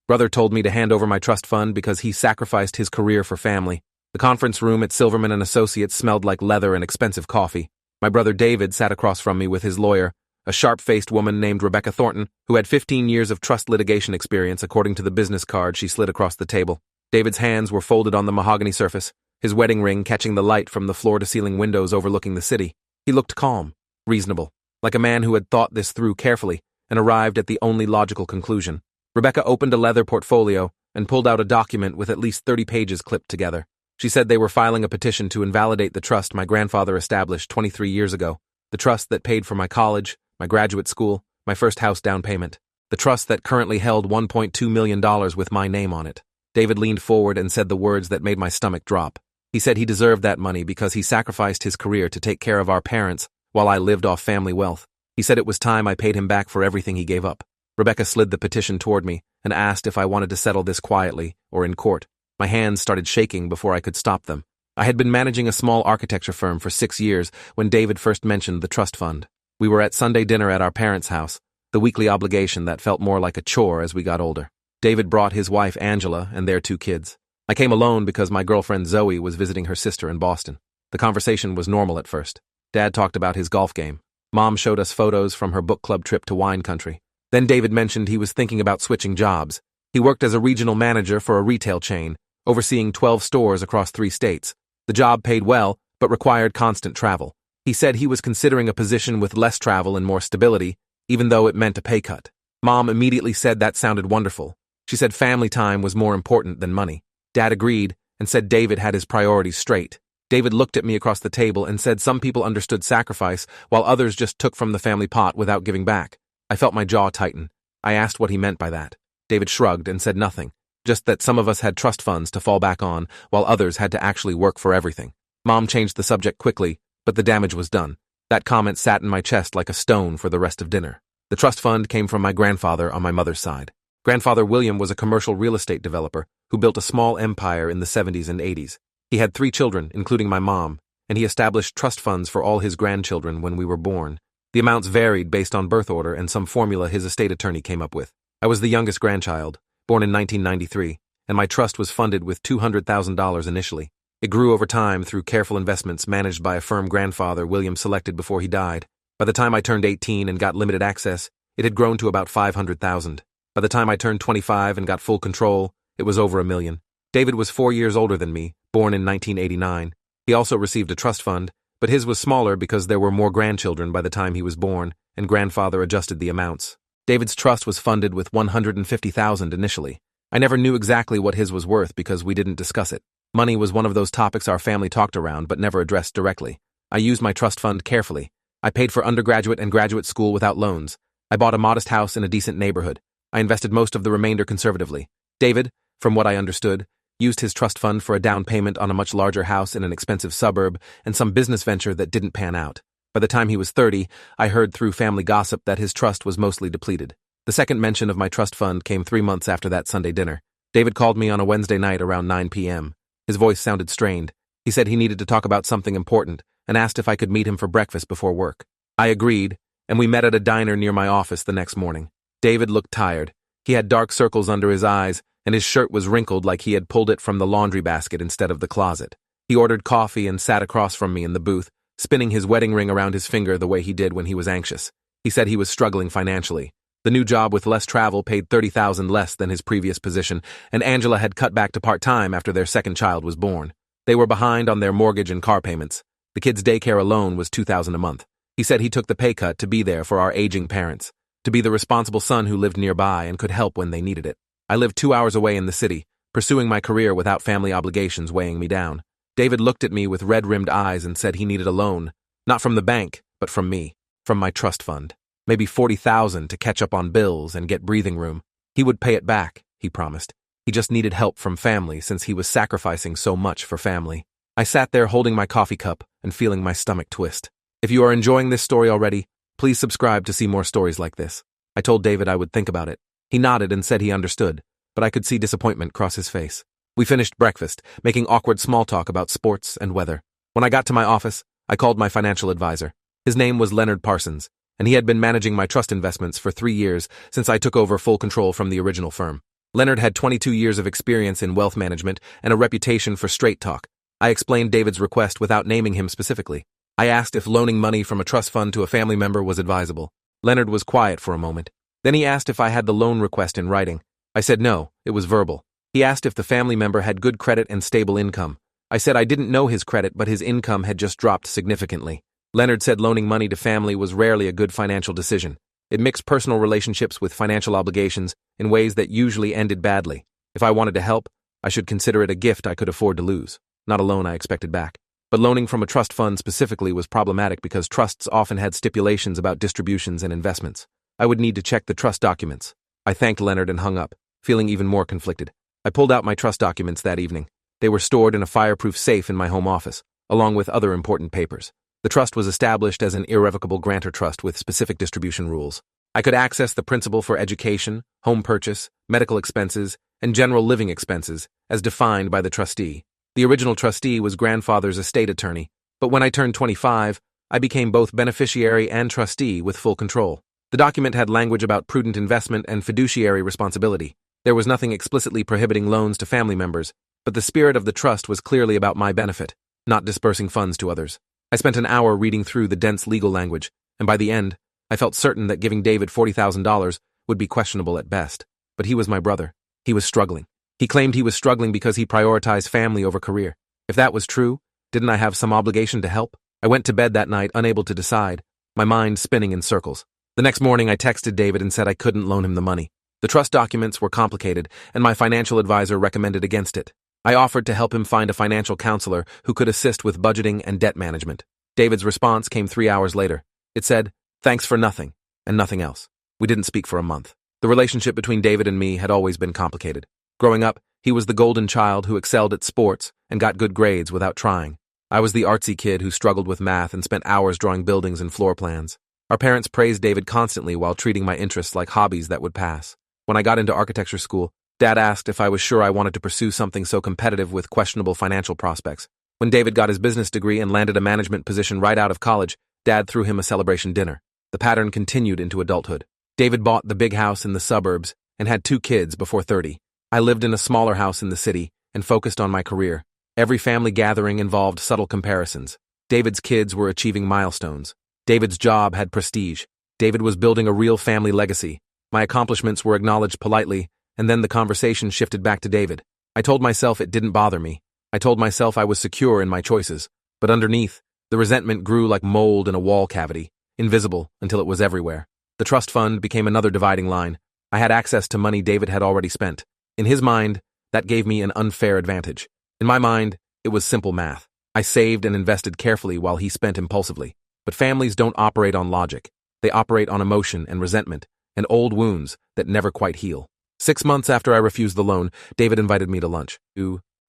Brother told me to hand over my trust fund because he sacrificed his career for family. The conference room at Silverman and Associates smelled like leather and expensive coffee. My brother David sat across from me with his lawyer, a sharp-faced woman named Rebecca Thornton, who had 15 years of trust litigation experience according to the business card she slid across the table. David's hands were folded on the mahogany surface, his wedding ring catching the light from the floor-to-ceiling windows overlooking the city. He looked calm, reasonable, like a man who had thought this through carefully and arrived at the only logical conclusion. Rebecca opened a leather portfolio and pulled out a document with at least 30 pages clipped together. She said they were filing a petition to invalidate the trust my grandfather established 23 years ago, the trust that paid for my college, my graduate school, my first house down payment, the trust that currently held $1.2 million with my name on it. David leaned forward and said the words that made my stomach drop. He said he deserved that money because he sacrificed his career to take care of our parents while I lived off family wealth. He said it was time I paid him back for everything he gave up. Rebecca slid the petition toward me and asked if I wanted to settle this quietly or in court. My hands started shaking before I could stop them. I had been managing a small architecture firm for 6 years when David first mentioned the trust fund. We were at Sunday dinner at our parents' house, the weekly obligation that felt more like a chore as we got older. David brought his wife Angela and their 2 kids. I came alone because my girlfriend Zoe was visiting her sister in Boston. The conversation was normal at first. Dad talked about his golf game. Mom showed us photos from her book club trip to wine country. Then David mentioned he was thinking about switching jobs. He worked as a regional manager for a retail chain, overseeing 12 stores across 3 states. The job paid well, but required constant travel. He said he was considering a position with less travel and more stability, even though it meant a pay cut. Mom immediately said that sounded wonderful. She said family time was more important than money. Dad agreed and said David had his priorities straight. David looked at me across the table and said some people understood sacrifice while others just took from the family pot without giving back. I felt my jaw tighten. I asked what he meant by that. David shrugged and said nothing, just that some of us had trust funds to fall back on while others had to actually work for everything. Mom changed the subject quickly, but the damage was done. That comment sat in my chest like a stone for the rest of dinner. The trust fund came from my grandfather on my mother's side. Grandfather William was a commercial real estate developer who built a small empire in the 70s and 80s. He had 3 children, including my mom, and he established trust funds for all his grandchildren when we were born. The amounts varied based on birth order and some formula his estate attorney came up with. I was the youngest grandchild, born in 1993, and my trust was funded with $200,000 initially. It grew over time through careful investments managed by a firm grandfather William selected before he died. By the time I turned 18 and got limited access, it had grown to about $500,000. By the time I turned 25 and got full control, it was over $1 million. David was 4 years older than me, born in 1989. He also received a trust fund, but his was smaller because there were more grandchildren by the time he was born, and grandfather adjusted the amounts. David's trust was funded with $150,000 initially. I never knew exactly what his was worth because we didn't discuss it. Money was one of those topics our family talked around but never addressed directly. I used my trust fund carefully. I paid for undergraduate and graduate school without loans. I bought a modest house in a decent neighborhood. I invested most of the remainder conservatively. David, from what I understood, used his trust fund for a down payment on a much larger house in an expensive suburb and some business venture that didn't pan out. By the time he was 30, I heard through family gossip that his trust was mostly depleted. The second mention of my trust fund came 3 months after that Sunday dinner. David called me on a Wednesday night around 9 p.m. His voice sounded strained. He said he needed to talk about something important and asked if I could meet him for breakfast before work. I agreed, and we met at a diner near my office the next morning. David looked tired. He had dark circles under his eyes, and his shirt was wrinkled like he had pulled it from the laundry basket instead of the closet. He ordered coffee and sat across from me in the booth, spinning his wedding ring around his finger the way he did when he was anxious. He said he was struggling financially. The new job with less travel paid $30,000 less than his previous position, and Angela had cut back to part-time after their second child was born. They were behind on their mortgage and car payments. The kids' daycare alone was $2,000 a month. He said he took the pay cut to be there for our aging parents, to be the responsible son who lived nearby and could help when they needed it. I lived 2 hours away in the city, pursuing my career without family obligations weighing me down. David looked at me with red-rimmed eyes and said he needed a loan, not from the bank, but from me, from my trust fund. Maybe $40,000 to catch up on bills and get breathing room. He would pay it back, he promised. He just needed help from family since he was sacrificing so much for family. I sat there holding my coffee cup and feeling my stomach twist. If you are enjoying this story already, please subscribe to see more stories like this. I told David I would think about it. He nodded and said he understood, but I could see disappointment cross his face. We finished breakfast, making awkward small talk about sports and weather. When I got to my office, I called my financial advisor. His name was Leonard Parsons, and he had been managing my trust investments for 3 years since I took over full control from the original firm. Leonard had 22 years of experience in wealth management and a reputation for straight talk. I explained David's request without naming him specifically. I asked if loaning money from a trust fund to a family member was advisable. Leonard was quiet for a moment. Then he asked if I had the loan request in writing. I said no, it was verbal. He asked if the family member had good credit and stable income. I said I didn't know his credit, but his income had just dropped significantly. Leonard said loaning money to family was rarely a good financial decision. It mixed personal relationships with financial obligations in ways that usually ended badly. If I wanted to help, I should consider it a gift I could afford to lose, not a loan I expected back. But loaning from a trust fund specifically was problematic because trusts often had stipulations about distributions and investments. I would need to check the trust documents. I thanked Leonard and hung up, feeling even more conflicted. I pulled out my trust documents that evening. They were stored in a fireproof safe in my home office, along with other important papers. The trust was established as an irrevocable grantor trust with specific distribution rules. I could access the principal for education, home purchase, medical expenses, and general living expenses, as defined by the trustee. The original trustee was grandfather's estate attorney, but when I turned 25, I became both beneficiary and trustee with full control. The document had language about prudent investment and fiduciary responsibility. There was nothing explicitly prohibiting loans to family members, but the spirit of the trust was clearly about my benefit, not dispersing funds to others. I spent an hour reading through the dense legal language, and by the end, I felt certain that giving David $40,000 would be questionable at best. But he was my brother. He was struggling. He claimed he was struggling because he prioritized family over career. If that was true, didn't I have some obligation to help? I went to bed that night unable to decide, my mind spinning in circles. The next morning, I texted David and said I couldn't loan him the money. The trust documents were complicated, and my financial advisor recommended against it. I offered to help him find a financial counselor who could assist with budgeting and debt management. David's response came 3 hours later. It said, "Thanks for nothing," and nothing else. We didn't speak for a month. The relationship between David and me had always been complicated. Growing up, he was the golden child who excelled at sports and got good grades without trying. I was the artsy kid who struggled with math and spent hours drawing buildings and floor plans. Our parents praised David constantly while treating my interests like hobbies that would pass. When I got into architecture school, Dad asked if I was sure I wanted to pursue something so competitive with questionable financial prospects. When David got his business degree and landed a management position right out of college, Dad threw him a celebration dinner. The pattern continued into adulthood. David bought the big house in the suburbs and had 2 kids before 30. I lived in a smaller house in the city and focused on my career. Every family gathering involved subtle comparisons. David's kids were achieving milestones. David's job had prestige. David was building a real family legacy. My accomplishments were acknowledged politely, and then the conversation shifted back to David. I told myself it didn't bother me. I told myself I was secure in my choices. But underneath, the resentment grew like mold in a wall cavity, invisible until it was everywhere. The trust fund became another dividing line. I had access to money David had already spent. In his mind, that gave me an unfair advantage. In my mind, it was simple math. I saved and invested carefully while he spent impulsively. But families don't operate on logic. They operate on emotion and resentment, and old wounds that never quite heal. 6 months after I refused the loan, David invited me to lunch.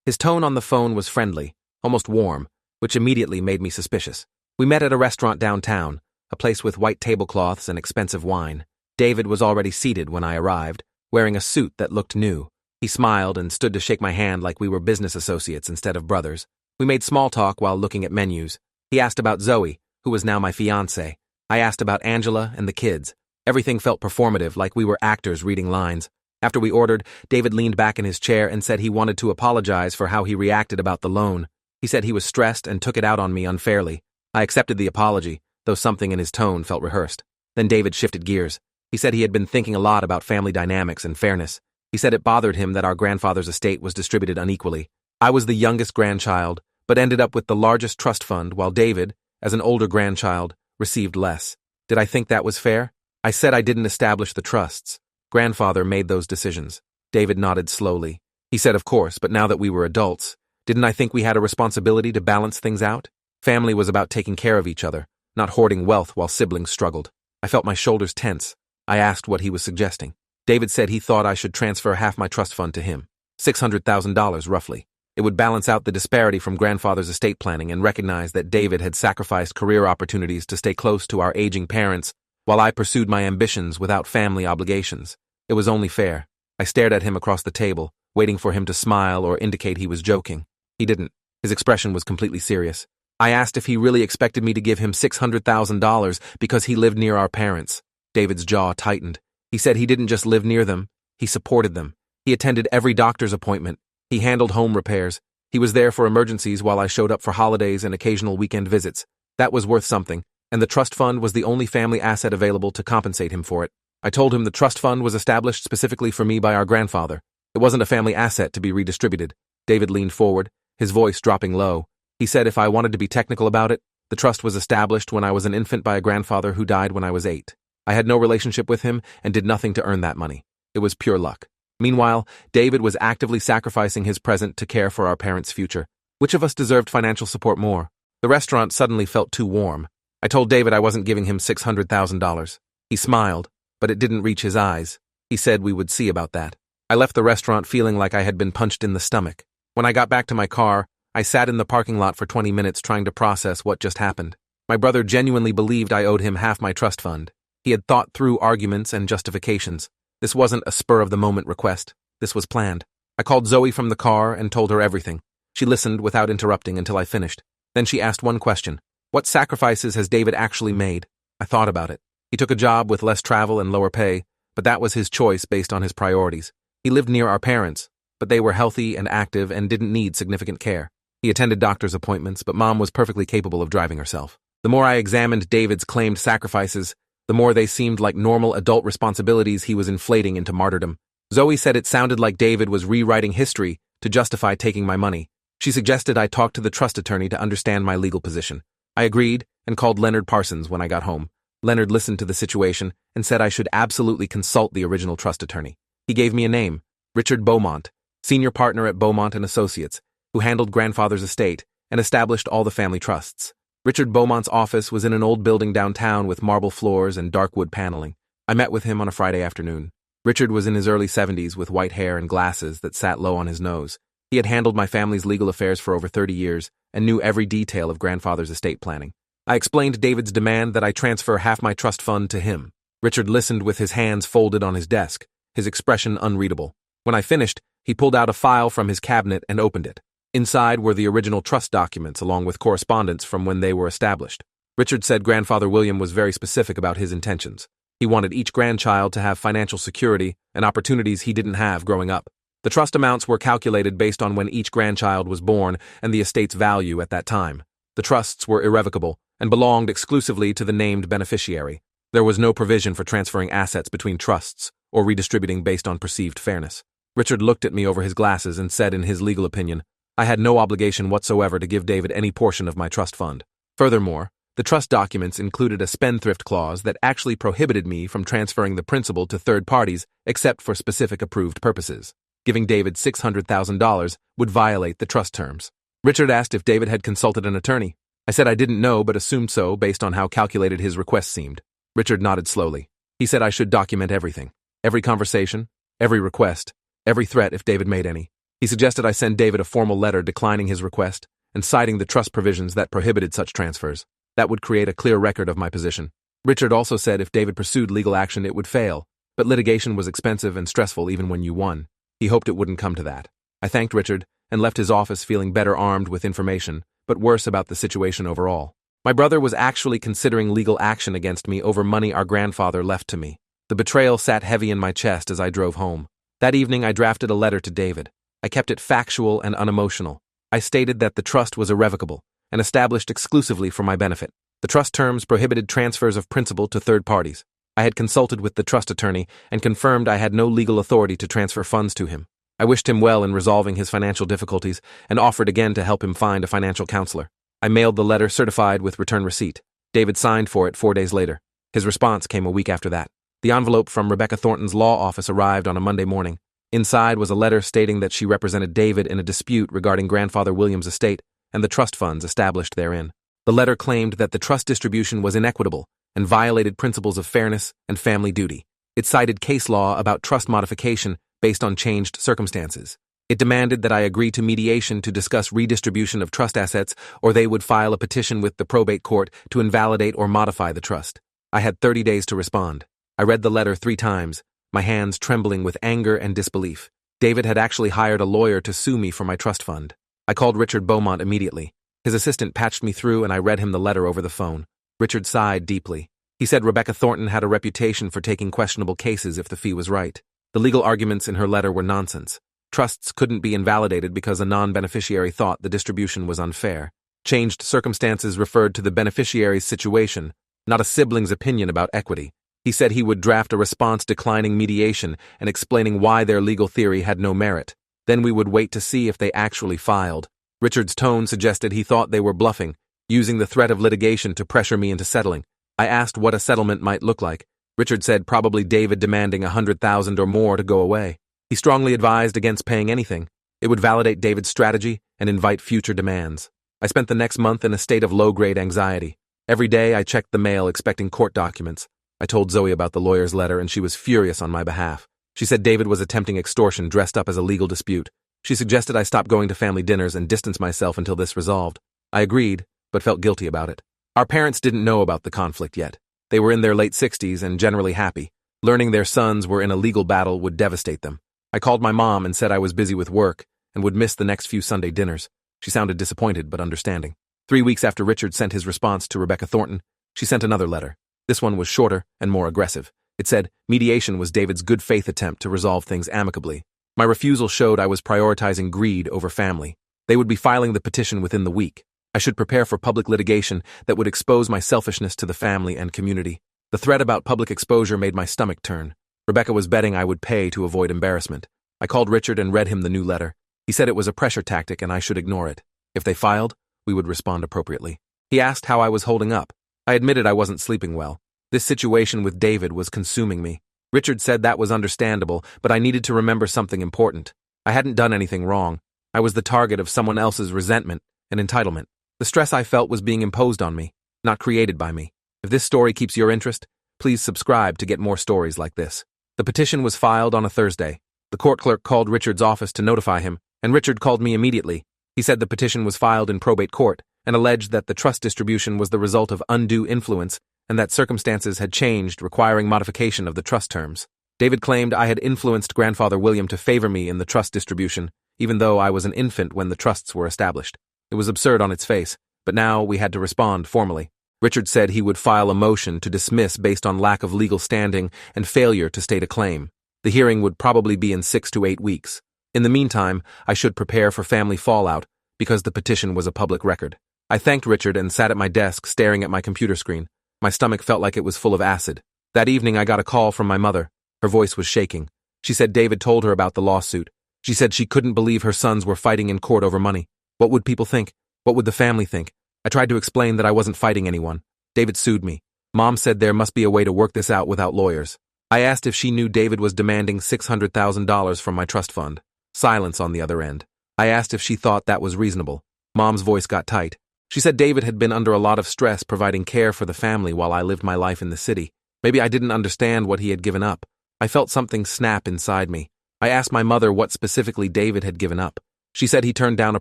His tone on the phone was friendly, almost warm, which immediately made me suspicious. We met at a restaurant downtown, a place with white tablecloths and expensive wine. David was already seated when I arrived, wearing a suit that looked new. He smiled and stood to shake my hand like we were business associates instead of brothers. We made small talk while looking at menus. He asked about Zoe, who was now my fiancée. I asked about Angela and the kids. Everything felt performative, like we were actors reading lines. After we ordered, David leaned back in his chair and said he wanted to apologize for how he reacted about the loan. He said he was stressed and took it out on me unfairly. I accepted the apology, though something in his tone felt rehearsed. Then David shifted gears. He said he had been thinking a lot about family dynamics and fairness. He said it bothered him that our grandfather's estate was distributed unequally. I was the youngest grandchild, but ended up with the largest trust fund, while David, as an older grandchild, received less. Did I think that was fair? I said I didn't establish the trusts. Grandfather made those decisions. David nodded slowly. He said, of course, but now that we were adults, didn't I think we had a responsibility to balance things out? Family was about taking care of each other, not hoarding wealth while siblings struggled. I felt my shoulders tense. I asked what he was suggesting. David said he thought I should transfer half my trust fund to him. $600,000, roughly. It would balance out the disparity from grandfather's estate planning and recognize that David had sacrificed career opportunities to stay close to our aging parents while I pursued my ambitions without family obligations. It was only fair. I stared at him across the table, waiting for him to smile or indicate he was joking. He didn't. His expression was completely serious. I asked if he really expected me to give him $600,000 because he lived near our parents. David's jaw tightened. He said he didn't just live near them, he supported them. He attended every doctor's appointment. He handled home repairs. He was there for emergencies while I showed up for holidays and occasional weekend visits. That was worth something, and the trust fund was the only family asset available to compensate him for it. I told him the trust fund was established specifically for me by our grandfather. It wasn't a family asset to be redistributed. David leaned forward, his voice dropping low. He said if I wanted to be technical about it, the trust was established when I was an infant by a grandfather who died when I was 8. I had no relationship with him and did nothing to earn that money. It was pure luck. Meanwhile, David was actively sacrificing his present to care for our parents' future. Which of us deserved financial support more? The restaurant suddenly felt too warm. I told David I wasn't giving him $600,000. He smiled, but it didn't reach his eyes. He said we would see about that. I left the restaurant feeling like I had been punched in the stomach. When I got back to my car, I sat in the parking lot for 20 minutes trying to process what just happened. My brother genuinely believed I owed him half my trust fund. He had thought through arguments and justifications. This wasn't a spur-of-the-moment request. This was planned. I called Zoe from the car and told her everything. She listened without interrupting until I finished. Then she asked one question. What sacrifices has David actually made? I thought about it. He took a job with less travel and lower pay, but that was his choice based on his priorities. He lived near our parents, but they were healthy and active and didn't need significant care. He attended doctor's appointments, but Mom was perfectly capable of driving herself. The more I examined David's claimed sacrifices, the more they seemed like normal adult responsibilities he was inflating into martyrdom. Zoe said it sounded like David was rewriting history to justify taking my money. She suggested I talk to the trust attorney to understand my legal position. I agreed and called Leonard Parsons when I got home. Leonard listened to the situation and said I should absolutely consult the original trust attorney. He gave me a name, Richard Beaumont, senior partner at Beaumont & Associates, who handled grandfather's estate and established all the family trusts. Richard Beaumont's office was in an old building downtown with marble floors and dark wood paneling. I met with him on a Friday afternoon. Richard was in his early 70s with white hair and glasses that sat low on his nose. He had handled my family's legal affairs for over 30 years and knew every detail of grandfather's estate planning. I explained David's demand that I transfer half my trust fund to him. Richard listened with his hands folded on his desk, his expression unreadable. When I finished, he pulled out a file from his cabinet and opened it. Inside were the original trust documents along with correspondence from when they were established. Richard said Grandfather William was very specific about his intentions. He wanted each grandchild to have financial security and opportunities he didn't have growing up. The trust amounts were calculated based on when each grandchild was born and the estate's value at that time. The trusts were irrevocable and belonged exclusively to the named beneficiary. There was no provision for transferring assets between trusts or redistributing based on perceived fairness. Richard looked at me over his glasses and said in his legal opinion, I had no obligation whatsoever to give David any portion of my trust fund. Furthermore, the trust documents included a spendthrift clause that actually prohibited me from transferring the principal to third parties except for specific approved purposes. Giving David $600,000 would violate the trust terms. Richard asked if David had consulted an attorney. I said I didn't know but assumed so based on how calculated his request seemed. Richard nodded slowly. He said I should document everything. Every conversation, every request, every threat if David made any. He suggested I send David a formal letter declining his request and citing the trust provisions that prohibited such transfers. That would create a clear record of my position. Richard also said if David pursued legal action it would fail, but litigation was expensive and stressful even when you won. He hoped it wouldn't come to that. I thanked Richard and left his office feeling better armed with information, but worse about the situation overall. My brother was actually considering legal action against me over money our grandfather left to me. The betrayal sat heavy in my chest as I drove home. That evening I drafted a letter to David. I kept it factual and unemotional. I stated that the trust was irrevocable and established exclusively for my benefit. The trust terms prohibited transfers of principal to third parties. I had consulted with the trust attorney and confirmed I had no legal authority to transfer funds to him. I wished him well in resolving his financial difficulties and offered again to help him find a financial counselor. I mailed the letter certified with return receipt. David signed for it 4 days later. His response came a week after that. The envelope from Rebecca Thornton's law office arrived on a Monday morning. Inside was a letter stating that she represented David in a dispute regarding Grandfather William's estate and the trust funds established therein. The letter claimed that the trust distribution was inequitable and violated principles of fairness and family duty. It cited case law about trust modification based on changed circumstances. It demanded that I agree to mediation to discuss redistribution of trust assets, or they would file a petition with the probate court to invalidate or modify the trust. I had 30 days to respond. I read the letter 3 times, my hands trembling with anger and disbelief. David had actually hired a lawyer to sue me for my trust fund. I called Richard Beaumont immediately. His assistant patched me through and I read him the letter over the phone. Richard sighed deeply. He said Rebecca Thornton had a reputation for taking questionable cases if the fee was right. The legal arguments in her letter were nonsense. Trusts couldn't be invalidated because a non-beneficiary thought the distribution was unfair. Changed circumstances referred to the beneficiary's situation, not a sibling's opinion about equity. He said he would draft a response declining mediation and explaining why their legal theory had no merit. Then we would wait to see if they actually filed. Richard's tone suggested he thought they were bluffing, using the threat of litigation to pressure me into settling. I asked what a settlement might look like. Richard said probably David demanding $100,000 or more to go away. He strongly advised against paying anything. It would validate David's strategy and invite future demands. I spent the next month in a state of low-grade anxiety. Every day I checked the mail expecting court documents. I told Zoe about the lawyer's letter and she was furious on my behalf. She said David was attempting extortion dressed up as a legal dispute. She suggested I stop going to family dinners and distance myself until this resolved. I agreed, but felt guilty about it. Our parents didn't know about the conflict yet. They were in their late 60s and generally happy. Learning their sons were in a legal battle would devastate them. I called my mom and said I was busy with work and would miss the next few Sunday dinners. She sounded disappointed but understanding. 3 weeks after Richard sent his response to Rebecca Thornton, she sent another letter. This one was shorter and more aggressive. It said, mediation was David's good faith attempt to resolve things amicably. My refusal showed I was prioritizing greed over family. They would be filing the petition within the week. I should prepare for public litigation that would expose my selfishness to the family and community. The threat about public exposure made my stomach turn. Rebecca was betting I would pay to avoid embarrassment. I called Richard and read him the new letter. He said it was a pressure tactic and I should ignore it. If they filed, we would respond appropriately. He asked how I was holding up. I admitted I wasn't sleeping well. This situation with David was consuming me. Richard said that was understandable, but I needed to remember something important. I hadn't done anything wrong. I was the target of someone else's resentment and entitlement. The stress I felt was being imposed on me, not created by me. If this story keeps your interest, please subscribe to get more stories like this. The petition was filed on a Thursday. The court clerk called Richard's office to notify him, and Richard called me immediately. He said the petition was filed in probate court and alleged that the trust distribution was the result of undue influence and that circumstances had changed requiring modification of the trust terms. David claimed I had influenced grandfather William to favor me in the trust distribution, even though I was an infant when the trusts were established. It was absurd on its face, but now we had to respond formally. Richard said he would file a motion to dismiss based on lack of legal standing and failure to state a claim. The hearing would probably be in 6 to 8 weeks. In the meantime, I should prepare for family fallout because the petition was a public record. I thanked Richard and sat at my desk staring at my computer screen. My stomach felt like it was full of acid. That evening I got a call from my mother. Her voice was shaking. She said David told her about the lawsuit. She said she couldn't believe her sons were fighting in court over money. What would people think? What would the family think? I tried to explain that I wasn't fighting anyone. David sued me. Mom said there must be a way to work this out without lawyers. I asked if she knew David was demanding $600,000 from my trust fund. Silence on the other end. I asked if she thought that was reasonable. Mom's voice got tight. She said David had been under a lot of stress providing care for the family while I lived my life in the city. Maybe I didn't understand what he had given up. I felt something snap inside me. I asked my mother what specifically David had given up. She said he turned down a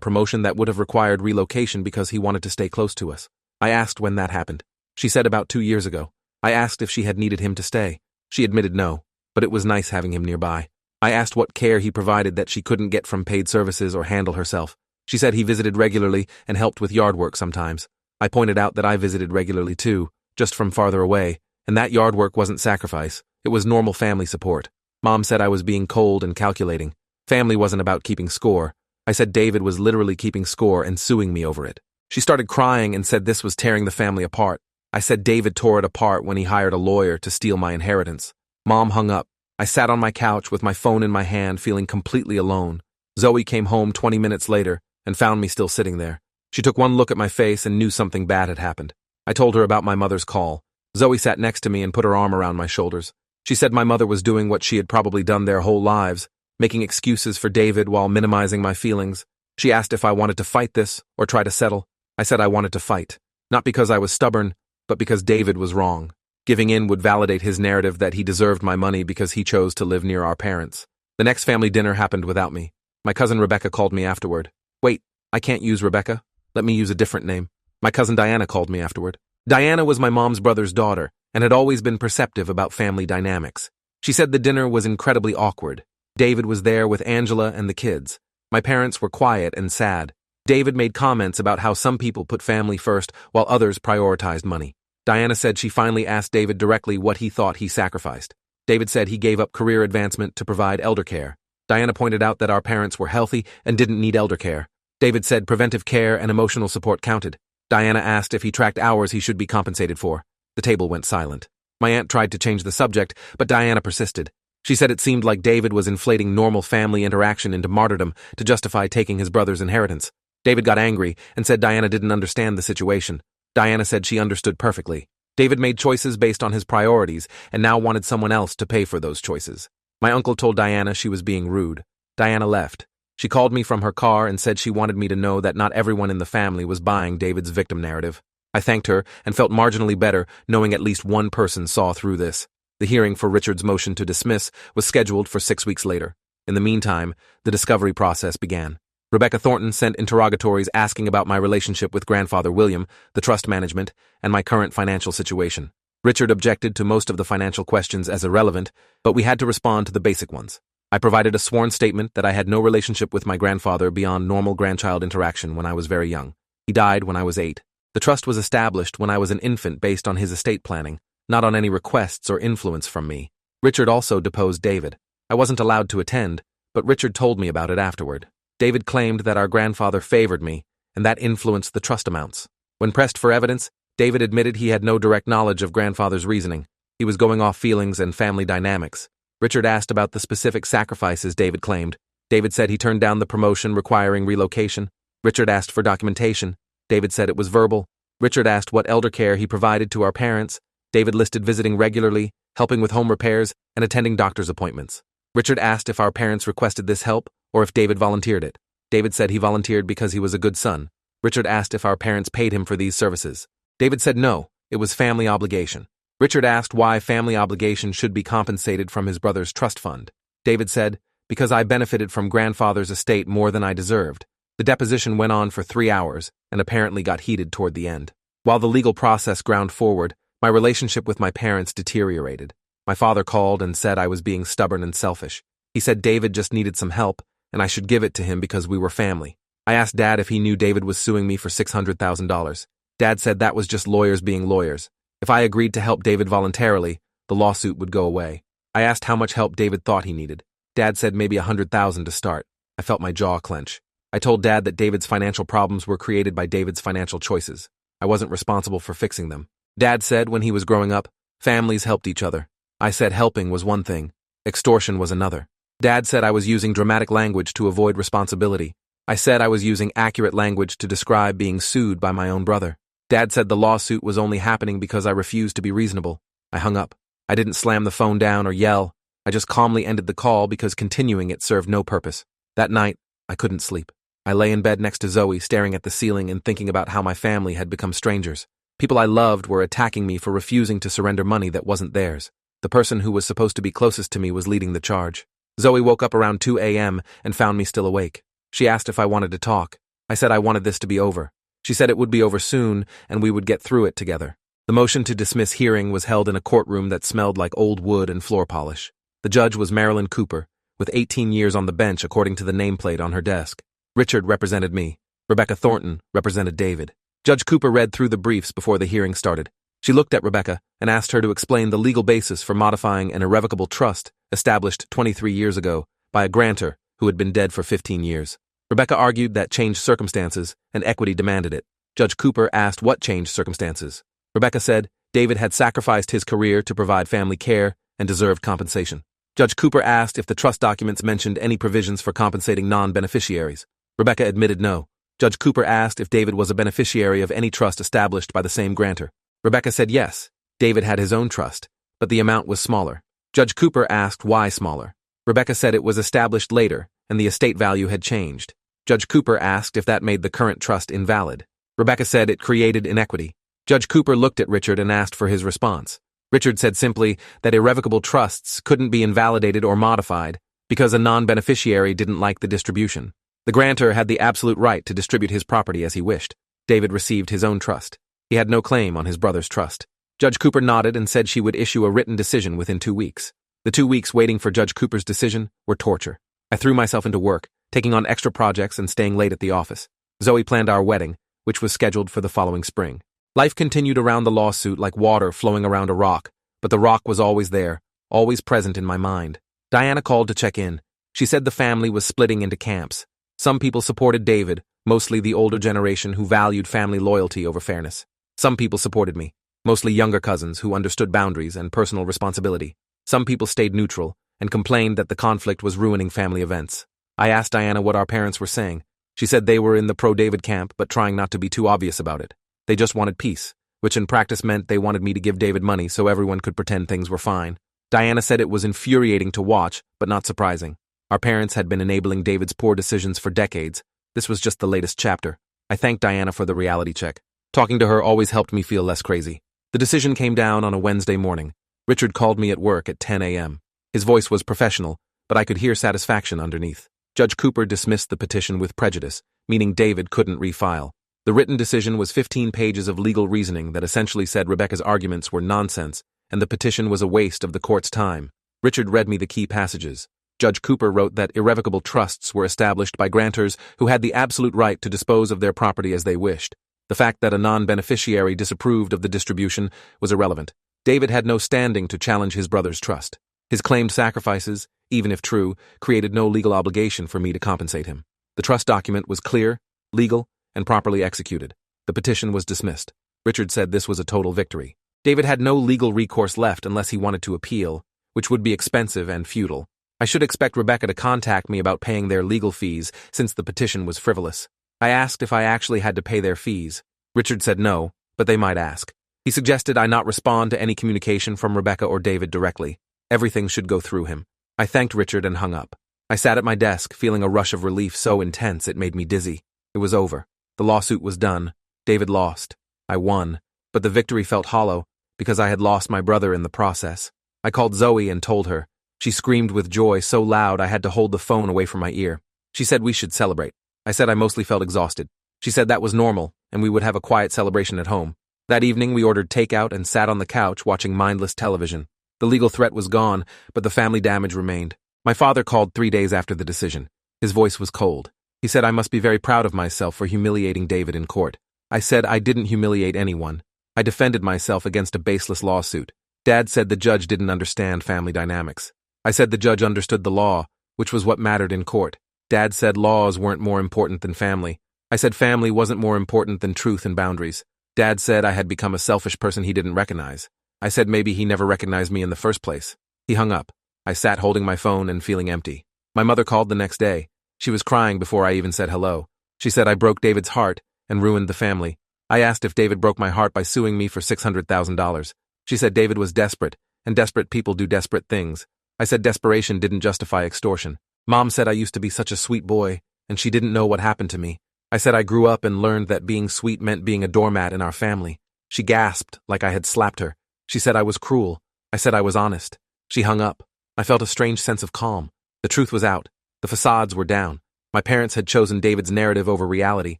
promotion that would have required relocation because he wanted to stay close to us. I asked when that happened. She said about 2 years ago. I asked if she had needed him to stay. She admitted no, but it was nice having him nearby. I asked what care he provided that she couldn't get from paid services or handle herself. She said he visited regularly and helped with yard work sometimes. I pointed out that I visited regularly too, just from farther away, and that yard work wasn't sacrifice. It was normal family support. Mom said I was being cold and calculating. Family wasn't about keeping score. I said David was literally keeping score and suing me over it. She started crying and said this was tearing the family apart. I said David tore it apart when he hired a lawyer to steal my inheritance. Mom hung up. I sat on my couch with my phone in my hand, feeling completely alone. Zoe came home 20 minutes later and found me still sitting there. She took one look at my face and knew something bad had happened. I told her about my mother's call. Zoe sat next to me and put her arm around my shoulders. She said my mother was doing what she had probably done their whole lives, making excuses for David while minimizing my feelings. She asked if I wanted to fight this or try to settle. I said I wanted to fight, not because I was stubborn, but because David was wrong. Giving in would validate his narrative that he deserved my money because he chose to live near our parents. The next family dinner happened without me. My cousin Rebecca called me afterward. Wait, I can't use Rebecca. Let me use a different name. My cousin Diana called me afterward. Diana was my mom's brother's daughter and had always been perceptive about family dynamics. She said the dinner was incredibly awkward. David was there with Angela and the kids. My parents were quiet and sad. David made comments about how some people put family first while others prioritized money. Diana said she finally asked David directly what he thought he sacrificed. David said he gave up career advancement to provide elder care. Diana pointed out that our parents were healthy and didn't need elder care. David said preventive care and emotional support counted. Diana asked if he tracked hours he should be compensated for. The table went silent. My aunt tried to change the subject, but Diana persisted. She said it seemed like David was inflating normal family interaction into martyrdom to justify taking his brother's inheritance. David got angry and said Diana didn't understand the situation. Diana said she understood perfectly. David made choices based on his priorities and now wanted someone else to pay for those choices. My uncle told Diana she was being rude. Diana left. She called me from her car and said she wanted me to know that not everyone in the family was buying David's victim narrative. I thanked her and felt marginally better knowing at least one person saw through this. The hearing for Richard's motion to dismiss was scheduled for 6 weeks later. In the meantime, the discovery process began. Rebecca Thornton sent interrogatories asking about my relationship with grandfather William, the trust management, and my current financial situation. Richard objected to most of the financial questions as irrelevant, but we had to respond to the basic ones. I provided a sworn statement that I had no relationship with my grandfather beyond normal grandchild interaction when I was very young. He died when I was 8. The trust was established when I was an infant based on his estate planning, not on any requests or influence from me. Richard also deposed David. I wasn't allowed to attend, but Richard told me about it afterward. David claimed that our grandfather favored me, and that influenced the trust amounts. When pressed for evidence, David admitted he had no direct knowledge of grandfather's reasoning. He was going off feelings and family dynamics. Richard asked about the specific sacrifices David claimed. David said he turned down the promotion requiring relocation. Richard asked for documentation. David said it was verbal. Richard asked what elder care he provided to our parents. David listed visiting regularly, helping with home repairs, and attending doctor's appointments. Richard asked if our parents requested this help, or if David volunteered it. David said he volunteered because he was a good son. Richard asked if our parents paid him for these services. David said no, it was family obligation. Richard asked why family obligation should be compensated from his brother's trust fund. David said, because I benefited from grandfather's estate more than I deserved. The deposition went on for 3 hours and apparently got heated toward the end. While the legal process ground forward, my relationship with my parents deteriorated. My father called and said I was being stubborn and selfish. He said David just needed some help, and I should give it to him because we were family. I asked Dad if he knew David was suing me for $600,000. Dad said that was just lawyers being lawyers. If I agreed to help David voluntarily, the lawsuit would go away. I asked how much help David thought he needed. Dad said maybe $100,000 to start. I felt my jaw clench. I told Dad that David's financial problems were created by David's financial choices. I wasn't responsible for fixing them. Dad said when he was growing up, families helped each other. I said helping was one thing, extortion was another. Dad said I was using dramatic language to avoid responsibility. I said I was using accurate language to describe being sued by my own brother. Dad said the lawsuit was only happening because I refused to be reasonable. I hung up. I didn't slam the phone down or yell. I just calmly ended the call because continuing it served no purpose. That night, I couldn't sleep. I lay in bed next to Zoe, staring at the ceiling and thinking about how my family had become strangers. People I loved were attacking me for refusing to surrender money that wasn't theirs. The person who was supposed to be closest to me was leading the charge. Zoe woke up around 2 a.m. and found me still awake. She asked if I wanted to talk. I said I wanted this to be over. She said it would be over soon and we would get through it together. The motion to dismiss hearing was held in a courtroom that smelled like old wood and floor polish. The judge was Marilyn Cooper, with 18 years on the bench according to the nameplate on her desk. Richard represented me. Rebecca Thornton represented David. Judge Cooper read through the briefs before the hearing started. She looked at Rebecca and asked her to explain the legal basis for modifying an irrevocable trust established 23 years ago by a grantor who had been dead for 15 years. Rebecca argued that changed circumstances and equity demanded it. Judge Cooper asked what changed circumstances. Rebecca said David had sacrificed his career to provide family care and deserved compensation. Judge Cooper asked if the trust documents mentioned any provisions for compensating non-beneficiaries. Rebecca admitted no. Judge Cooper asked if David was a beneficiary of any trust established by the same grantor. Rebecca said yes, David had his own trust, but the amount was smaller. Judge Cooper asked why smaller. Rebecca said it was established later and the estate value had changed. Judge Cooper asked if that made the current trust invalid. Rebecca said it created inequity. Judge Cooper looked at Richard and asked for his response. Richard said simply that irrevocable trusts couldn't be invalidated or modified because a non-beneficiary didn't like the distribution. The grantor had the absolute right to distribute his property as he wished. David received his own trust. He had no claim on his brother's trust. Judge Cooper nodded and said she would issue a written decision within 2 weeks. The 2 weeks waiting for Judge Cooper's decision were torture. I threw myself into work, taking on extra projects and staying late at the office. Zoe planned our wedding, which was scheduled for the following spring. Life continued around the lawsuit like water flowing around a rock, but the rock was always there, always present in my mind. Diana called to check in. She said the family was splitting into camps. Some people supported David, mostly the older generation who valued family loyalty over fairness. Some people supported me, mostly younger cousins who understood boundaries and personal responsibility. Some people stayed neutral and complained that the conflict was ruining family events. I asked Diana what our parents were saying. She said they were in the pro-David camp but trying not to be too obvious about it. They just wanted peace, which in practice meant they wanted me to give David money so everyone could pretend things were fine. Diana said it was infuriating to watch, but not surprising. Our parents had been enabling David's poor decisions for decades. This was just the latest chapter. I thanked Diana for the reality check. Talking to her always helped me feel less crazy. The decision came down on a Wednesday morning. Richard called me at work at 10 a.m. His voice was professional, but I could hear satisfaction underneath. Judge Cooper dismissed the petition with prejudice, meaning David couldn't refile. The written decision was 15 pages of legal reasoning that essentially said Rebecca's arguments were nonsense and the petition was a waste of the court's time. Richard read me the key passages. Judge Cooper wrote that irrevocable trusts were established by grantors who had the absolute right to dispose of their property as they wished. The fact that a non-beneficiary disapproved of the distribution was irrelevant. David had no standing to challenge his brother's trust. His claimed sacrifices, even if true, created no legal obligation for me to compensate him. The trust document was clear, legal, and properly executed. The petition was dismissed. Richard said this was a total victory. David had no legal recourse left unless he wanted to appeal, which would be expensive and futile. I should expect Rebecca to contact me about paying their legal fees since the petition was frivolous. I asked if I actually had to pay their fees. Richard said no, but they might ask. He suggested I not respond to any communication from Rebecca or David directly. Everything should go through him. I thanked Richard and hung up. I sat at my desk, feeling a rush of relief so intense it made me dizzy. It was over. The lawsuit was done. David lost. I won. But the victory felt hollow, because I had lost my brother in the process. I called Zoe and told her. She screamed with joy so loud I had to hold the phone away from my ear. She said we should celebrate. I said I mostly felt exhausted. She said that was normal, and we would have a quiet celebration at home. That evening we ordered takeout and sat on the couch watching mindless television. The legal threat was gone, but the family damage remained. My father called 3 days after the decision. His voice was cold. He said I must be very proud of myself for humiliating David in court. I said I didn't humiliate anyone. I defended myself against a baseless lawsuit. Dad said the judge didn't understand family dynamics. I said the judge understood the law, which was what mattered in court. Dad said laws weren't more important than family. I said family wasn't more important than truth and boundaries. Dad said I had become a selfish person he didn't recognize. I said maybe he never recognized me in the first place. He hung up. I sat holding my phone and feeling empty. My mother called the next day. She was crying before I even said hello. She said I broke David's heart and ruined the family. I asked if David broke my heart by suing me for $600,000. She said David was desperate, and desperate people do desperate things. I said desperation didn't justify extortion. Mom said I used to be such a sweet boy, and she didn't know what happened to me. I said I grew up and learned that being sweet meant being a doormat in our family. She gasped like I had slapped her. She said I was cruel. I said I was honest. She hung up. I felt a strange sense of calm. The truth was out. The facades were down. My parents had chosen David's narrative over reality,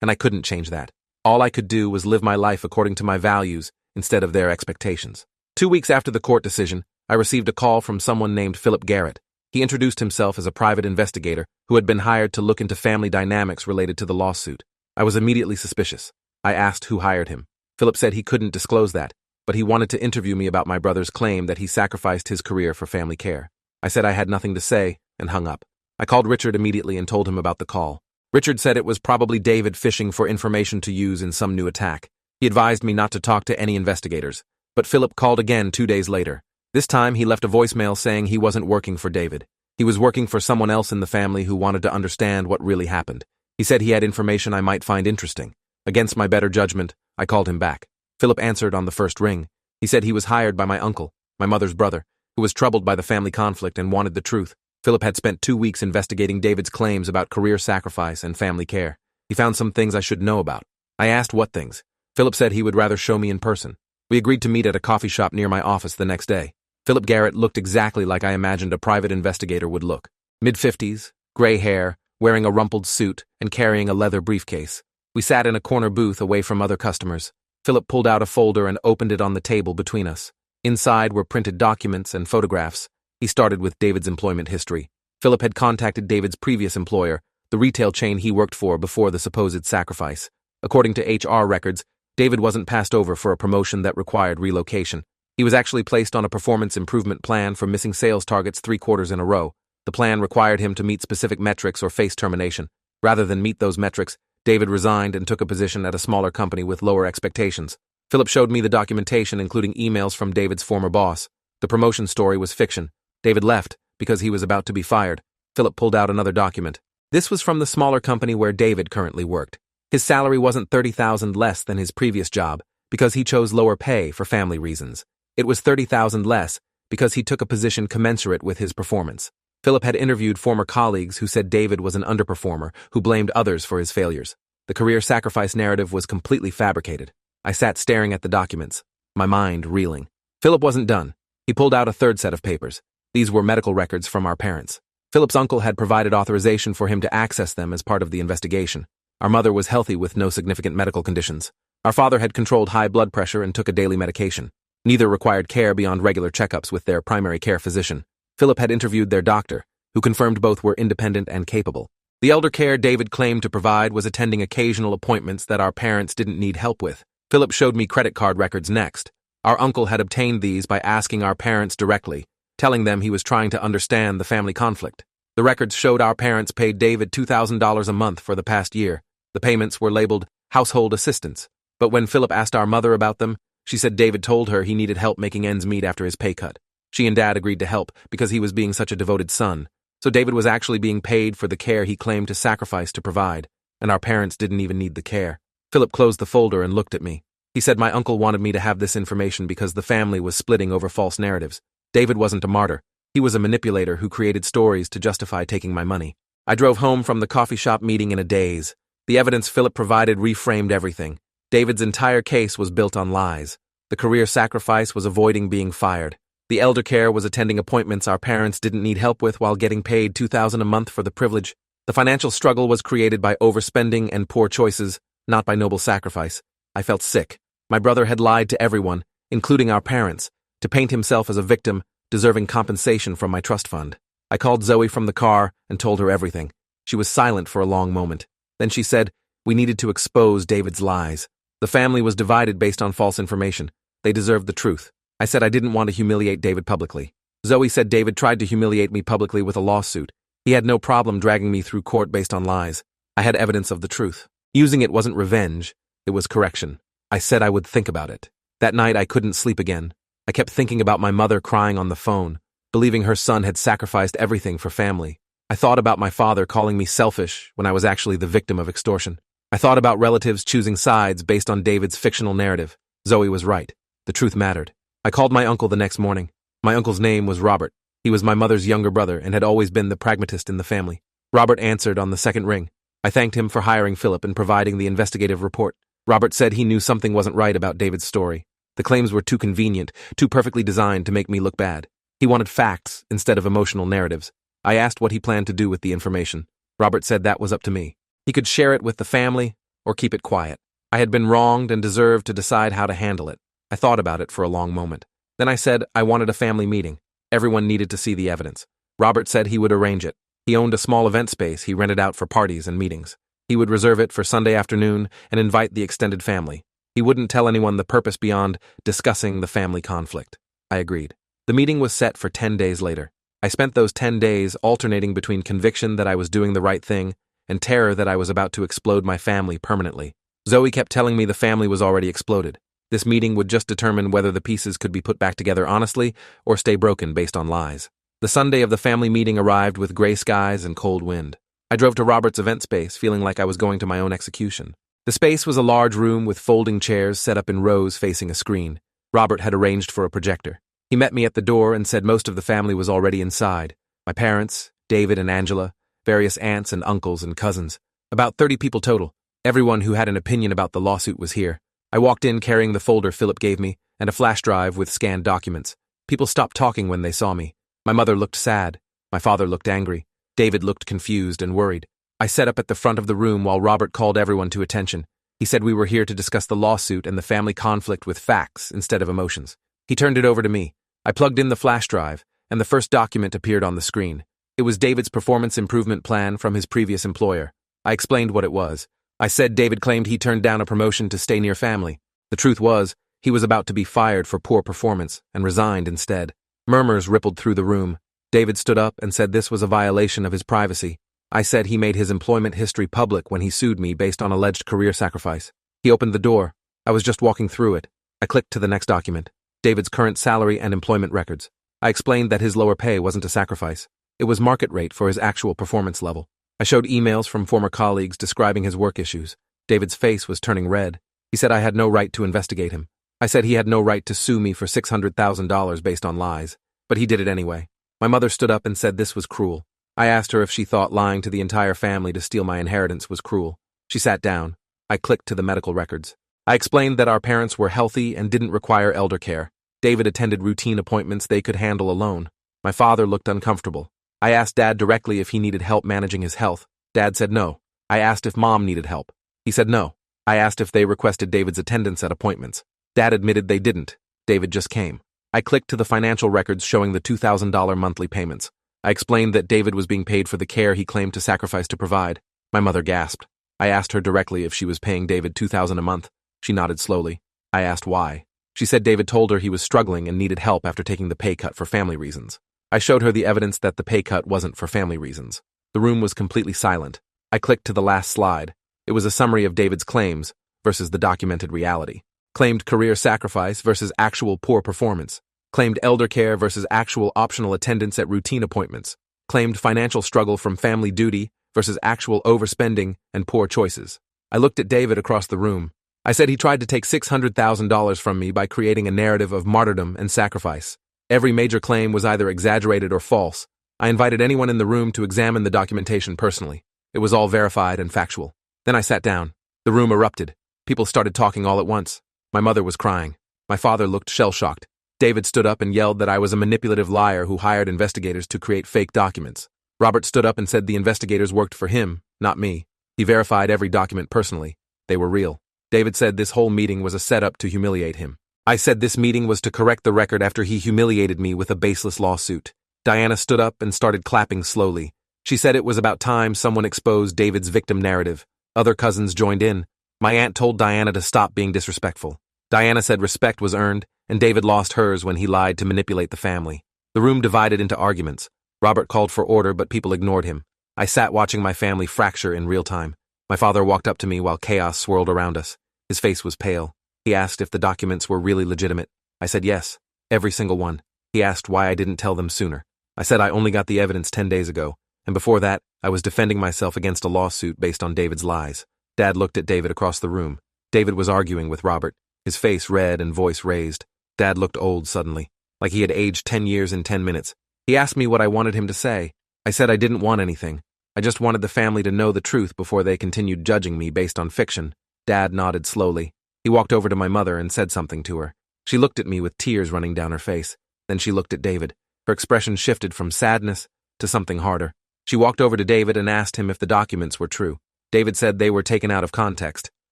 and I couldn't change that. All I could do was live my life according to my values instead of their expectations. 2 weeks after the court decision, I received a call from someone named Philip Garrett. He introduced himself as a private investigator who had been hired to look into family dynamics related to the lawsuit. I was immediately suspicious. I asked who hired him. Philip said he couldn't disclose that, but he wanted to interview me about my brother's claim that he sacrificed his career for family care. I said I had nothing to say and hung up. I called Richard immediately and told him about the call. Richard said it was probably David fishing for information to use in some new attack. He advised me not to talk to any investigators, but Philip called again 2 days later. This time he left a voicemail saying he wasn't working for David. He was working for someone else in the family who wanted to understand what really happened. He said he had information I might find interesting. Against my better judgment, I called him back. Philip answered on the first ring. He said he was hired by my uncle, my mother's brother, who was troubled by the family conflict and wanted the truth. Philip had spent 2 weeks investigating David's claims about career sacrifice and family care. He found some things I should know about. I asked what things. Philip said he would rather show me in person. We agreed to meet at a coffee shop near my office the next day. Philip Garrett looked exactly like I imagined a private investigator would look. Mid-50s, gray hair, wearing a rumpled suit, and carrying a leather briefcase. We sat in a corner booth away from other customers. Philip pulled out a folder and opened it on the table between us. Inside were printed documents and photographs. He started with David's employment history. Philip had contacted David's previous employer, the retail chain he worked for before the supposed sacrifice. According to HR records, David wasn't passed over for a promotion that required relocation. He was actually placed on a performance improvement plan for missing sales targets 3 quarters in a row. The plan required him to meet specific metrics or face termination. Rather than meet those metrics, David resigned and took a position at a smaller company with lower expectations. Philip showed me the documentation, including emails from David's former boss. The promotion story was fiction. David left because he was about to be fired. Philip pulled out another document. This was from the smaller company where David currently worked. His salary wasn't $30,000 less than his previous job because he chose lower pay for family reasons. It was $30,000 less because he took a position commensurate with his performance. Philip had interviewed former colleagues who said David was an underperformer who blamed others for his failures. The career sacrifice narrative was completely fabricated. I sat staring at the documents, my mind reeling. Philip wasn't done. He pulled out a third set of papers. These were medical records from our parents. Philip's uncle had provided authorization for him to access them as part of the investigation. Our mother was healthy with no significant medical conditions. Our father had controlled high blood pressure and took a daily medication. Neither required care beyond regular checkups with their primary care physician. Philip had interviewed their doctor, who confirmed both were independent and capable. The elder care David claimed to provide was attending occasional appointments that our parents didn't need help with. Philip showed me credit card records next. Our uncle had obtained these by asking our parents directly, telling them he was trying to understand the family conflict. The records showed our parents paid David $2,000 a month for the past year. The payments were labeled household assistance. But when Philip asked our mother about them, she said David told her he needed help making ends meet after his pay cut. She and Dad agreed to help because he was being such a devoted son. So David was actually being paid for the care he claimed to sacrifice to provide, and our parents didn't even need the care. Philip closed the folder and looked at me. He said my uncle wanted me to have this information because the family was splitting over false narratives. David wasn't a martyr. He was a manipulator who created stories to justify taking my money. I drove home from the coffee shop meeting in a daze. The evidence Philip provided reframed everything. David's entire case was built on lies. The career sacrifice was avoiding being fired. The elder care was attending appointments our parents didn't need help with while getting paid $2,000 a month for the privilege. The financial struggle was created by overspending and poor choices, not by noble sacrifice. I felt sick. My brother had lied to everyone, including our parents, to paint himself as a victim, deserving compensation from my trust fund. I called Zoe from the car and told her everything. She was silent for a long moment. Then she said, we needed to expose David's lies. The family was divided based on false information. They deserved the truth. I said I didn't want to humiliate David publicly. Zoe said David tried to humiliate me publicly with a lawsuit. He had no problem dragging me through court based on lies. I had evidence of the truth. Using it wasn't revenge, it was correction. I said I would think about it. That night I couldn't sleep again. I kept thinking about my mother crying on the phone, believing her son had sacrificed everything for family. I thought about my father calling me selfish when I was actually the victim of extortion. I thought about relatives choosing sides based on David's fictional narrative. Zoe was right. The truth mattered. I called my uncle the next morning. My uncle's name was Robert. He was my mother's younger brother and had always been the pragmatist in the family. Robert answered on the second ring. I thanked him for hiring Philip and providing the investigative report. Robert said he knew something wasn't right about David's story. The claims were too convenient, too perfectly designed to make me look bad. He wanted facts instead of emotional narratives. I asked what he planned to do with the information. Robert said that was up to me. He could share it with the family or keep it quiet. I had been wronged and deserved to decide how to handle it. I thought about it for a long moment. Then I said I wanted a family meeting. Everyone needed to see the evidence. Robert said he would arrange it. He owned a small event space he rented out for parties and meetings. He would reserve it for Sunday afternoon and invite the extended family. He wouldn't tell anyone the purpose beyond discussing the family conflict. I agreed. The meeting was set for 10 days later. I spent those 10 days alternating between conviction that I was doing the right thing and terror that I was about to explode my family permanently. Zoe kept telling me the family was already exploded. This meeting would just determine whether the pieces could be put back together honestly or stay broken based on lies. The Sunday of the family meeting arrived with gray skies and cold wind. I drove to Robert's event space, feeling like I was going to my own execution. The space was a large room with folding chairs set up in rows facing a screen. Robert had arranged for a projector. He met me at the door and said most of the family was already inside. My parents, David and Angela, various aunts and uncles and cousins. About 30 people total. Everyone who had an opinion about the lawsuit was here. I walked in carrying the folder Philip gave me and a flash drive with scanned documents. People stopped talking when they saw me. My mother looked sad. My father looked angry. David looked confused and worried. I sat up at the front of the room while Robert called everyone to attention. He said we were here to discuss the lawsuit and the family conflict with facts instead of emotions. He turned it over to me. I plugged in the flash drive, and the first document appeared on the screen. It was David's performance improvement plan from his previous employer. I explained what it was. I said David claimed he turned down a promotion to stay near family. The truth was, He was about to be fired for poor performance and resigned instead. Murmurs rippled through the room. David stood up and said this was a violation of his privacy. I said he made his employment history public when he sued me based on alleged career sacrifice. He opened the door. I was just walking through it. I clicked to the next document. David's current salary and employment records. I explained that his lower pay wasn't a sacrifice. It was market rate for his actual performance level. I showed emails from former colleagues describing his work issues. David's face was turning red. He said I had no right to investigate him. I said he had no right to sue me for $600,000 based on lies, but he did it anyway. My mother stood up and said this was cruel. I asked her if she thought lying to the entire family to steal my inheritance was cruel. She sat down. I clicked to the medical records. I explained that our parents were healthy and didn't require elder care. David attended routine appointments they could handle alone. My father looked uncomfortable. I asked Dad directly if he needed help managing his health. Dad said no. I asked if Mom needed help. He said no. I asked if they requested David's attendance at appointments. Dad admitted they didn't. David just came. I clicked to the financial records showing the $2,000 monthly payments. I explained that David was being paid for the care he claimed to sacrifice to provide. My mother gasped. I asked her directly if she was paying David $2,000 a month. She nodded slowly. I asked why. She said David told her he was struggling and needed help after taking the pay cut for family reasons. I showed her the evidence that the pay cut wasn't for family reasons. The room was completely silent. I clicked to the last slide. It was a summary of David's claims versus the documented reality. Claimed career sacrifice versus actual poor performance. Claimed elder care versus actual optional attendance at routine appointments. Claimed financial struggle from family duty versus actual overspending and poor choices. I looked at David across the room. I said he tried to take $600,000 from me by creating a narrative of martyrdom and sacrifice. Every major claim was either exaggerated or false. I invited anyone in the room to examine the documentation personally. It was all verified and factual. Then I sat down. The room erupted. People started talking all at once. My mother was crying. My father looked shell-shocked. David stood up and yelled that I was a manipulative liar who hired investigators to create fake documents. Robert stood up and said the investigators worked for him, not me. He verified every document personally. They were real. David said this whole meeting was a setup to humiliate him. I said this meeting was to correct the record after he humiliated me with a baseless lawsuit. Diana stood up and started clapping slowly. She said it was about time someone exposed David's victim narrative. Other cousins joined in. My aunt told Diana to stop being disrespectful. Diana said respect was earned, and David lost hers when he lied to manipulate the family. The room divided into arguments. Robert called for order, but people ignored him. I sat watching my family fracture in real time. My father walked up to me while chaos swirled around us. His face was pale. He asked if the documents were really legitimate. I said yes, every single one. He asked why I didn't tell them sooner. I said I only got the evidence 10 days ago, and before that, I was defending myself against a lawsuit based on David's lies. Dad looked at David across the room. David was arguing with Robert, his face red and voice raised. Dad looked old suddenly, like he had aged 10 years in 10 minutes. He asked me what I wanted him to say. I said I didn't want anything. I just wanted the family to know the truth before they continued judging me based on fiction. Dad nodded slowly. He walked over to my mother and said something to her. She looked at me with tears running down her face. Then she looked at David. Her expression shifted from sadness to something harder. She walked over to David and asked him if the documents were true. David said they were taken out of context.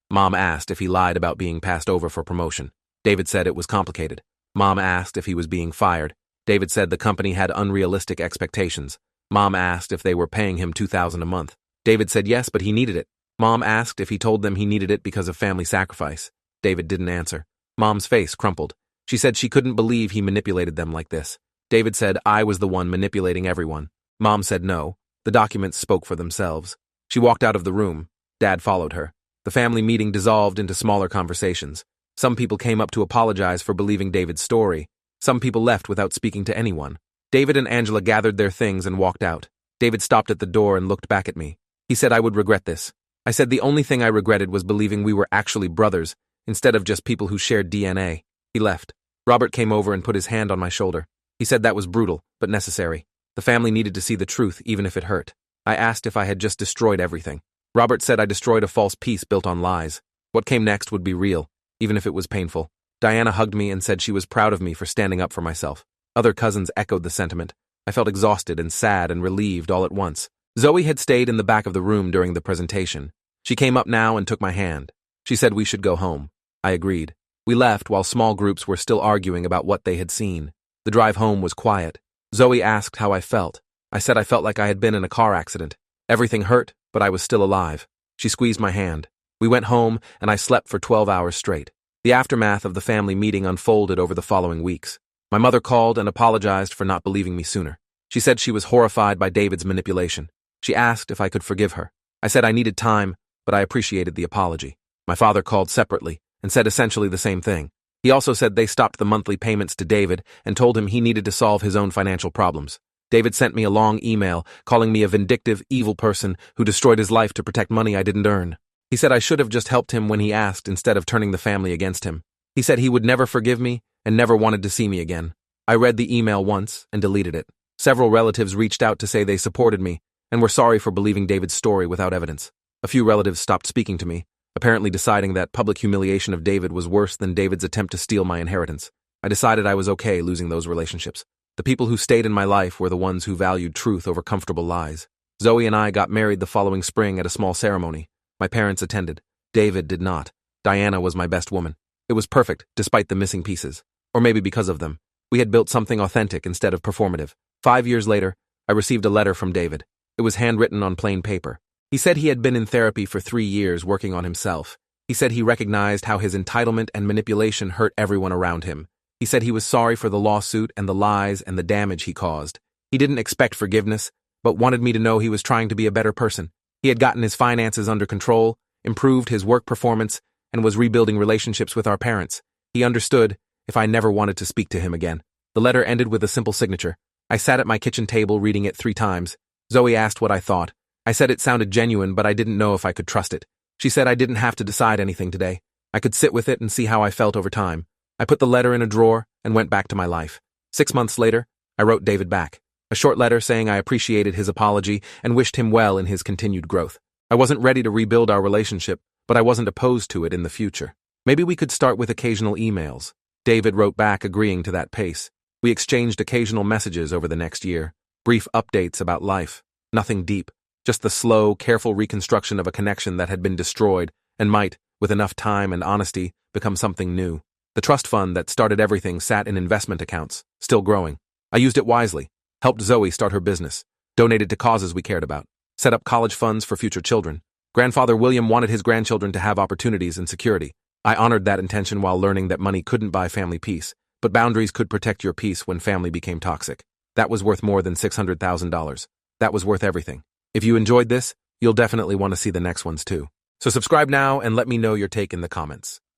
Mom asked if he lied about being passed over for promotion. David said it was complicated. Mom asked if he was being fired. David said the company had unrealistic expectations. Mom asked if they were paying him $2,000 a month. David said yes, but he needed it. Mom asked if he told them he needed it because of family sacrifice. David didn't answer. Mom's face crumpled. She said she couldn't believe he manipulated them like this. David said I was the one manipulating everyone. Mom said no. The documents spoke for themselves. She walked out of the room. Dad followed her. The family meeting dissolved into smaller conversations. Some people came up to apologize for believing David's story. Some people left without speaking to anyone. David and Angela gathered their things and walked out. David stopped at the door and looked back at me. He said I would regret this. I said the only thing I regretted was believing we were actually brothers, instead of just people who shared DNA. He left. Robert came over and put his hand on my shoulder. He said that was brutal, but necessary. The family needed to see the truth, even if it hurt. I asked if I had just destroyed everything. Robert said I destroyed a false peace built on lies. What came next would be real, even if it was painful. Diana hugged me and said she was proud of me for standing up for myself. Other cousins echoed the sentiment. I felt exhausted and sad and relieved all at once. Zoe had stayed in the back of the room during the presentation. She came up now and took my hand. She said we should go home. I agreed. We left while small groups were still arguing about what they had seen. The drive home was quiet. Zoe asked how I felt. I said I felt like I had been in a car accident. Everything hurt, but I was still alive. She squeezed my hand. We went home, and I slept for 12 hours straight. The aftermath of the family meeting unfolded over the following weeks. My mother called and apologized for not believing me sooner. She said she was horrified by David's manipulation. She asked if I could forgive her. I said I needed time, but I appreciated the apology. My father called separately and said essentially the same thing. He also said they stopped the monthly payments to David and told him he needed to solve his own financial problems. David sent me a long email calling me a vindictive, evil person who destroyed his life to protect money I didn't earn. He said I should have just helped him when he asked instead of turning the family against him. He said he would never forgive me and never wanted to see me again. I read the email once and deleted it. Several relatives reached out to say they supported me and were sorry for believing David's story without evidence. A few relatives stopped speaking to me, apparently deciding that public humiliation of David was worse than David's attempt to steal my inheritance. I decided I was okay losing those relationships. The people who stayed in my life were the ones who valued truth over comfortable lies. Zoe and I got married the following spring at a small ceremony. My parents attended. David did not. Diana was my best woman. It was perfect, despite the missing pieces. Or maybe because of them. We had built something authentic instead of performative. 5 years later, I received a letter from David. It was handwritten on plain paper. He said he had been in therapy for 3 years working on himself. He said he recognized how his entitlement and manipulation hurt everyone around him. He said he was sorry for the lawsuit and the lies and the damage he caused. He didn't expect forgiveness, but wanted me to know he was trying to be a better person. He had gotten his finances under control, improved his work performance, and was rebuilding relationships with our parents. He understood if I never wanted to speak to him again. The letter ended with a simple signature. I sat at my kitchen table reading it 3 times. Zoe asked what I thought. I said it sounded genuine, but I didn't know if I could trust it. She said I didn't have to decide anything today. I could sit with it and see how I felt over time. I put the letter in a drawer and went back to my life. 6 months later, I wrote David back. A short letter saying I appreciated his apology and wished him well in his continued growth. I wasn't ready to rebuild our relationship, but I wasn't opposed to it in the future. Maybe we could start with occasional emails. David wrote back agreeing to that pace. We exchanged occasional messages over the next year. Brief updates about life. Nothing deep. Just the slow, careful reconstruction of a connection that had been destroyed and might, with enough time and honesty, become something new. The trust fund that started everything sat in investment accounts, still growing. I used it wisely. Helped Zoe start her business. Donated to causes we cared about. Set up college funds for future children. Grandfather William wanted his grandchildren to have opportunities and security. I honored that intention while learning that money couldn't buy family peace, but boundaries could protect your peace when family became toxic. That was worth more than $600,000. That was worth everything. If you enjoyed this, you'll definitely want to see the next ones too. So subscribe now and let me know your take in the comments.